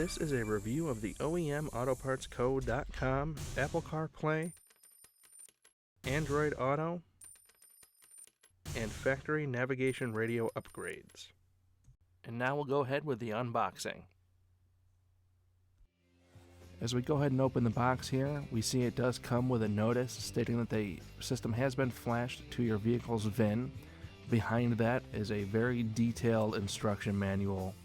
This is a review of the OEM AutoPartsCo.com Apple CarPlay, Android Auto, and factory navigation radio upgrades. And now we'll go ahead with the unboxing. As we go ahead and open the box here, we see it does come with a notice stating that the system has been flashed to your vehicle's VIN. Behind that is a very detailed instruction manual.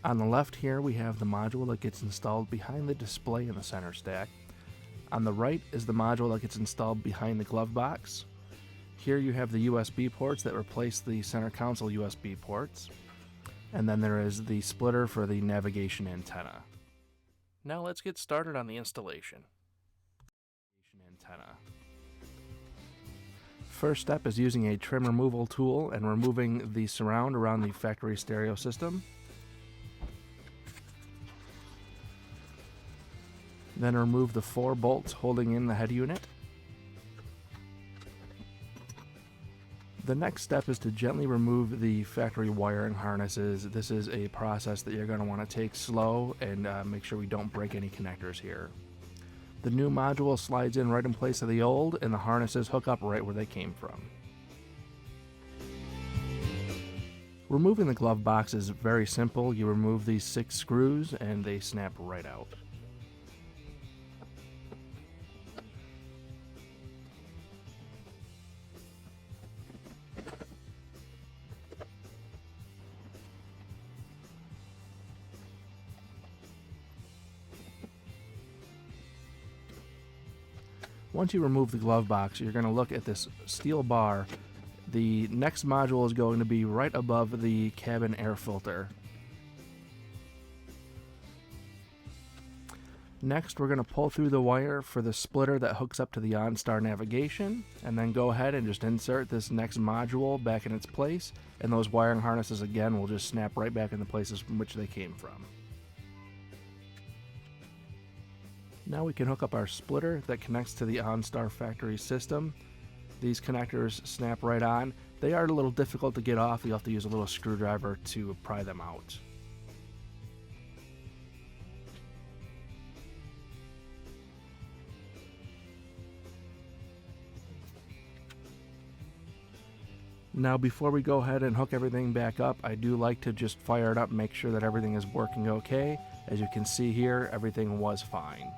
On the left here we have the module that gets installed behind the display in the center stack. On the right is the module that gets installed behind the glove box. Here you have the USB ports that replace the center console USB ports. And then there is the splitter for the navigation antenna. Now let's get started on the installation. First step is using a trim removal tool and removing the surround around the factory stereo system. Then remove the 4 bolts holding in the head unit. The next step is to gently remove the factory wiring harnesses. This is a process that you're going to want to take slow and make sure we don't break any connectors here. The new module slides in right in place of the old, and the harnesses hook up right where they came from. Removing the glove box is very simple. You remove these 6 screws and they snap right out. Once you remove the glove box, you're going to look at this steel bar. The next module is going to be right above the cabin air filter. Next, we're going to pull through the wire for the splitter that hooks up to the OnStar navigation, and then go ahead and just insert this next module back in its place, and those wiring harnesses again will just snap right back in the places from which they came from. Now we can hook up our splitter that connects to the OnStar factory system. These connectors snap right on. They are a little difficult to get off. You'll have to use a little screwdriver to pry them out. Now before we go ahead and hook everything back up, I do like to just fire it up and make sure that everything is working okay. As you can see here, everything was fine.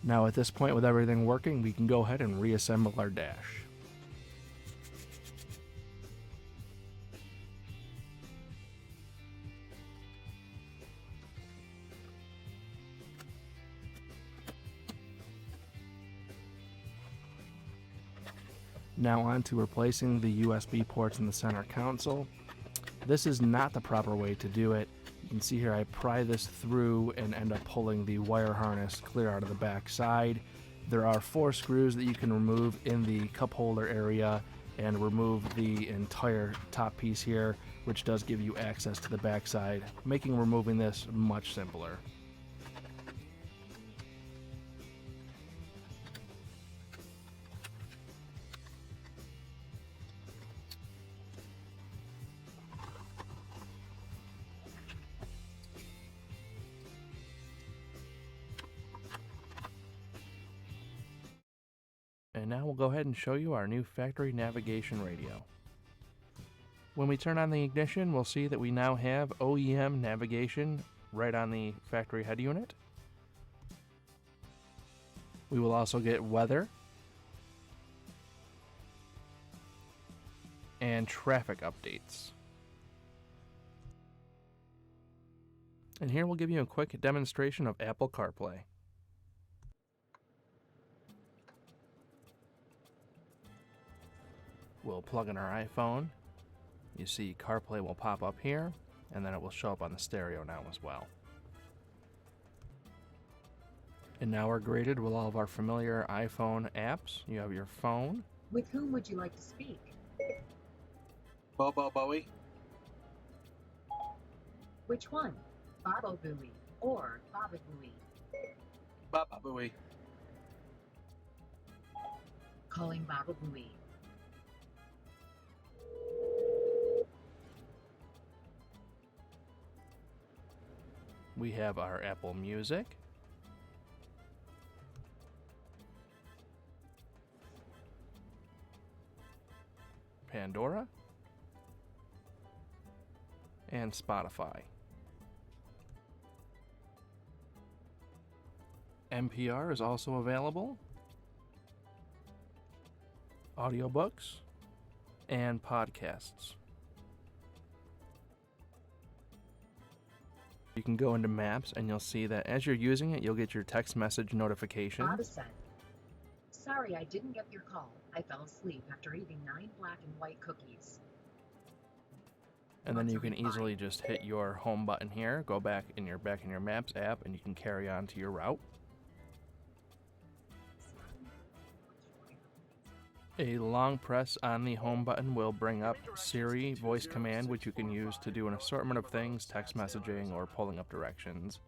Now at this point, with everything working, we can go ahead and reassemble our dash. Now on to replacing the USB ports in the center console. This is not the proper way to do it. You can see here I pry this through and end up pulling the wire harness clear out of the back side. There are 4 screws that you can remove in the cup holder area and remove the entire top piece here, which does give you access to the back side, making removing this much simpler. And now we'll go ahead and show you our new factory navigation radio. When we turn on the ignition, we'll see that we now have OEM navigation right on the factory head unit. We will also get weather and traffic updates. And here we'll give you a quick demonstration of Apple CarPlay. We'll plug in our iPhone. You see CarPlay will pop up here, and then it will show up on the stereo now as well. And now we're greeted with all of our familiar iPhone apps. You have your phone. With whom would you like to speak? Bobo Bowie. Which one? Babo Booey or Baba Booey? Baba Booey. Calling Baba Booey. we have our Apple Music, Pandora, and Spotify. NPR is also available, audiobooks, and podcasts. You can go into Maps and you'll see that as you're using it, you'll get your text message notification. Odyssey. Sorry I didn't get your call. I fell asleep after eating 9 black and white cookies. And then you can easily just hit your home button here, go back in your Maps app, and you can carry on to your route. A long press on the home button will bring up Siri voice command, which you can use to do an assortment of things, text messaging, or pulling up directions.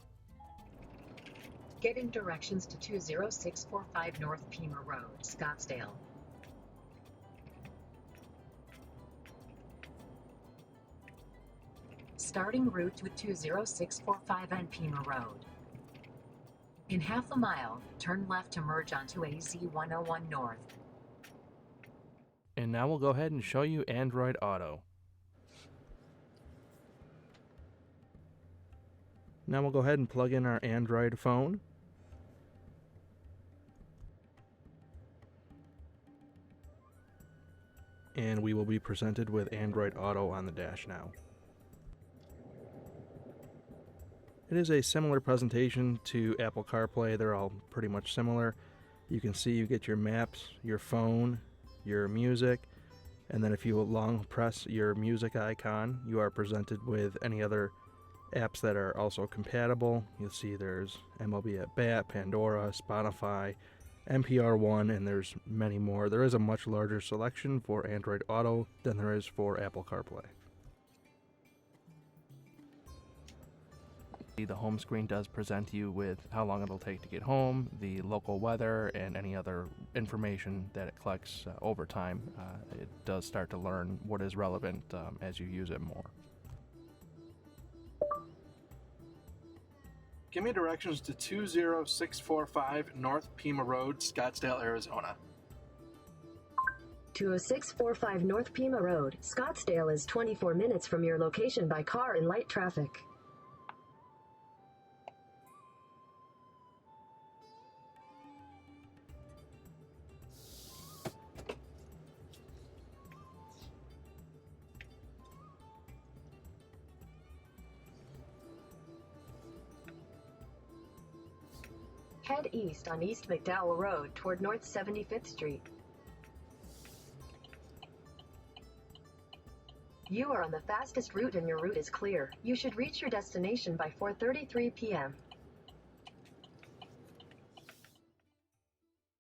Getting directions to 20645 North Pima Road, Scottsdale. Starting route with 20645 on Pima Road. In half a mile, turn left to merge onto AZ 101 North. And now we'll go ahead and show you Android Auto. Now we'll go ahead and plug in our Android phone. And we will be presented with Android Auto on the dash now. It is a similar presentation to Apple CarPlay. They're all pretty much similar. You can see you get your maps, your phone, your music, and then if you long press your music icon, you are presented with any other apps that are also compatible. You'll see there's MLB at Bat, Pandora, Spotify, NPR One, and there's many more. There is a much larger selection for Android Auto than there is for Apple CarPlay. The home screen does present you with how long it'll take to get home, the local weather, and any other information that it collects over time. It does start to learn what is relevant as you use it more. Give me directions to 20645 North Pima Road, Scottsdale, Arizona. 20645 North Pima Road, Scottsdale is 24 minutes from your location by car in light traffic. Head east on East McDowell Road toward North 75th Street. You are on the fastest route and your route is clear. You should reach your destination by 4:33 p.m.